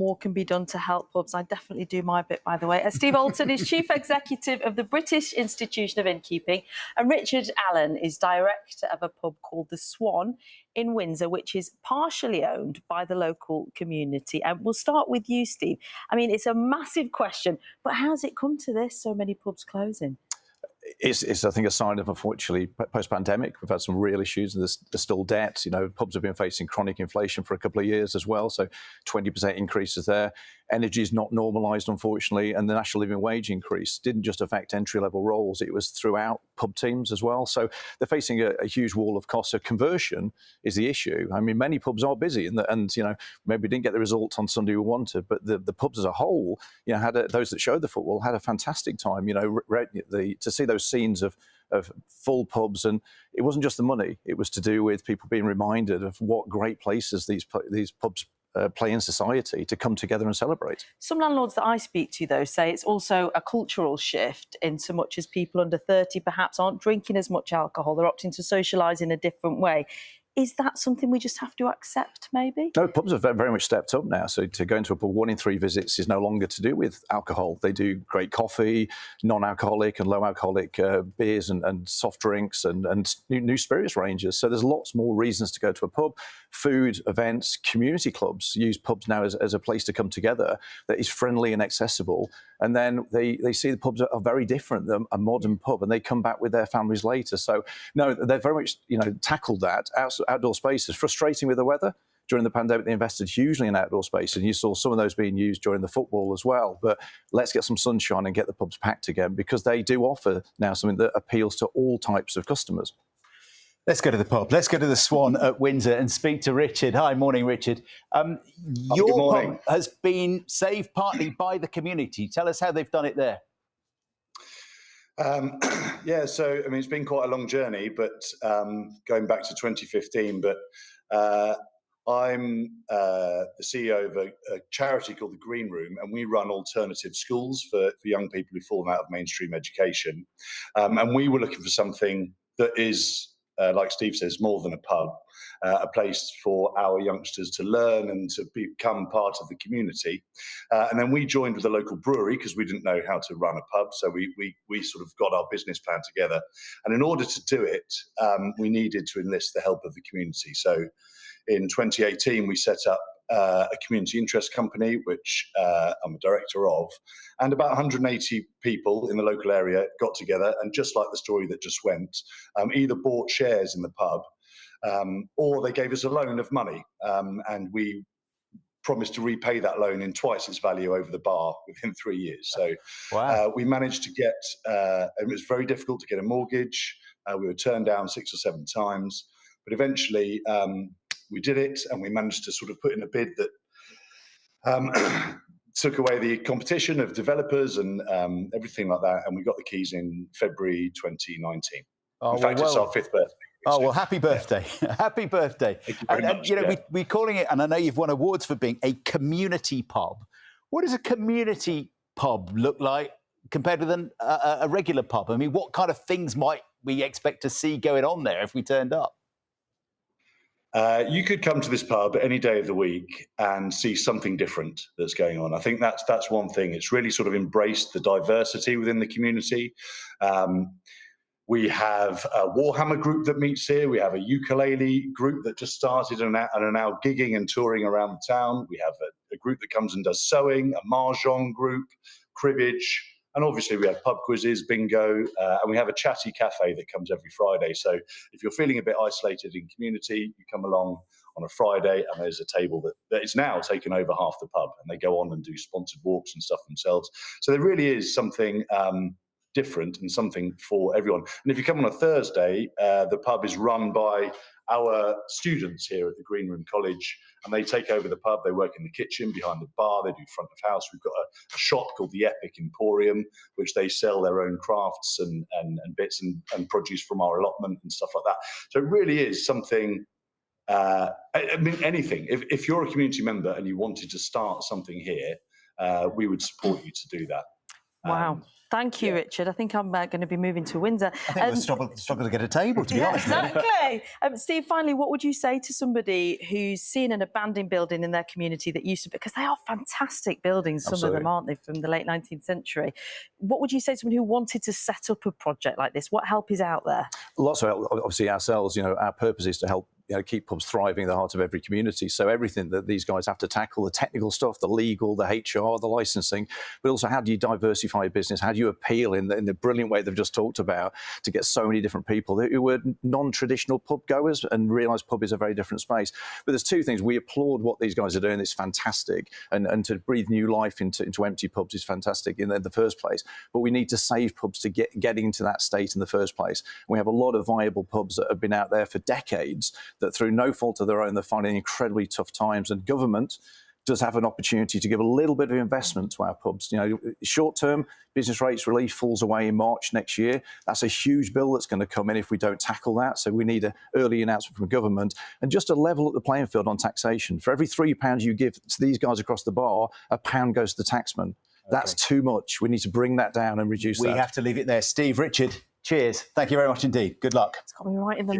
more can be done to help pubs. I definitely do my bit, by the way. Steve Alton is Chief Executive of the British Institution of Innkeeping, and Richard Allen is Director of a pub called the Swan in Windsor, which is partially owned by the local community. And we'll start with you, Steve. I mean, it's a massive question, but how's it come to this, so many pubs closing? It's, I think, a sign of, unfortunately, post-pandemic. We've had some real issues, and there's still debt. You know, pubs have been facing chronic inflation for a couple of years as well, so 20% increases there. Energy is not normalised, unfortunately, and the national living wage increase didn't just affect entry-level roles, it was throughout pub teams as well. So they're facing a huge wall of costs. So conversion is the issue. I mean, many pubs are busy, and you know, maybe didn't get the results on Sunday we wanted, but the pubs as a whole, you know, those that showed the football had a fantastic time. You know, to see those scenes of full pubs, and it wasn't just the money, it was to do with people being reminded of what great places these pubs play in society, to come together and celebrate. Some landlords that I speak to, though, say it's also a cultural shift, in so much as people under 30 perhaps aren't drinking as much alcohol, they're opting to socialise in a different way. Is that something we just have to accept, maybe? No, pubs have very much stepped up now. So to go into a pub, 1 in 3 visits is no longer to do with alcohol. They do great coffee, non-alcoholic and low-alcoholic beers and soft drinks and new spirits ranges. So there's lots more reasons to go to a pub. Food, events, community clubs use pubs now as a place to come together that is friendly and accessible. And then they see the pubs are very different than a modern pub, and they come back with their families later. So no, they've very much, you know, tackled that. Outdoor spaces, frustrating with the weather. During the pandemic, they invested hugely in outdoor spaces, and you saw some of those being used during the football as well. But let's get some sunshine and get the pubs packed again, because they do offer now something that appeals to all types of customers. Let's go to the pub. Let's go to the Swan at Windsor and speak to Richard. Hi, morning, Richard. Your pub has been saved partly by the community. Tell us how they've done it there. Yeah, so I mean, it's been quite a long journey, but going back to 2015. But I'm the CEO of a charity called the Green Room, and we run alternative schools for young people who've fallen out of mainstream education. And we were looking for something that is, like Steve says, more than a pub, a place for our youngsters to learn and to become part of the community. And then we joined with a local brewery because we didn't know how to run a pub. So we sort of got our business plan together. And in order to do it, we needed to enlist the help of the community. So in 2018, we set up a community interest company, which I'm a director of, and about 180 people in the local area got together, and just like the story that just went, either bought shares in the pub or they gave us a loan of money, and we promised to repay that loan in twice its value over the bar within 3 years. So wow. We managed to get, it was very difficult to get a mortgage. We were turned down 6 or 7 times, but eventually we did it, and we managed to sort of put in a bid that took away the competition of developers and everything like that, and we got the keys in February 2019. In fact, it's our 5th birthday. Oh, well, happy birthday. Happy birthday. Thank you very much. You know, we're calling it, and I know you've won awards for being a community pub. What does a community pub look like compared with a regular pub? I mean, what kind of things might we expect to see going on there if we turned up? You could come to this pub any day of the week and see something different that's going on. I think that's one thing. It's really sort of embraced the diversity within the community. We have a Warhammer group that meets here. We have a ukulele group that just started and are now gigging and touring around the town. We have a group that comes and does sewing, a mahjong group, cribbage, and obviously we have pub quizzes, bingo, and we have a chatty cafe that comes every Friday. So if you're feeling a bit isolated in community, you come along on a Friday, and there's a table that is now taken over half the pub, and they go on and do sponsored walks and stuff themselves. So there really is something different and something for everyone. And if you come on a Thursday, the pub is run by our students here at the Green Room College, and they take over the pub. They work in the kitchen, behind the bar, they do front of house. We've got a shop called the Epic Emporium, which they sell their own crafts and bits and produce from our allotment and stuff like that. So it really is something, I mean, anything. If you're a community member and you wanted to start something here, we would support you to do that. Wow. Thank you, Richard. I think I'm going to be moving to Windsor. I think we'll struggle to get a table, to be honest. Exactly. Steve, finally, what would you say to somebody who's seen an abandoned building in their community that used to be, because they are fantastic buildings, some of them, aren't they, from the late 19th century. What would you say to someone who wanted to set up a project like this? What help is out there? Lots of help. Obviously, ourselves, our purpose is to help keep pubs thriving in the heart of every community. So everything that these guys have to tackle, the technical stuff, the legal, the HR, the licensing, but also how do you diversify your business? How do you appeal in the brilliant way they've just talked about to get so many different people who were non-traditional pub goers and realise pub is a very different space. But there's two things. We applaud what these guys are doing. It's fantastic. And to breathe new life into empty pubs is fantastic in the first place. But we need to save pubs to getting into that state in the first place. We have a lot of viable pubs that have been out there for decades that through no fault of their own, they're finding incredibly tough times. And government does have an opportunity to give a little bit of investment to our pubs. Short-term business rates relief falls away in March next year. That's a huge bill that's going to come in if we don't tackle that. So we need an early announcement from government and just to level up the playing field on taxation. For every £3 you give to these guys across the bar, £1 goes to the taxman. That's too much. We need to bring that down and reduce that. We have to leave it there. Steve, Richard, cheers. Thank you very much indeed. Good luck. It's got me right in the mood.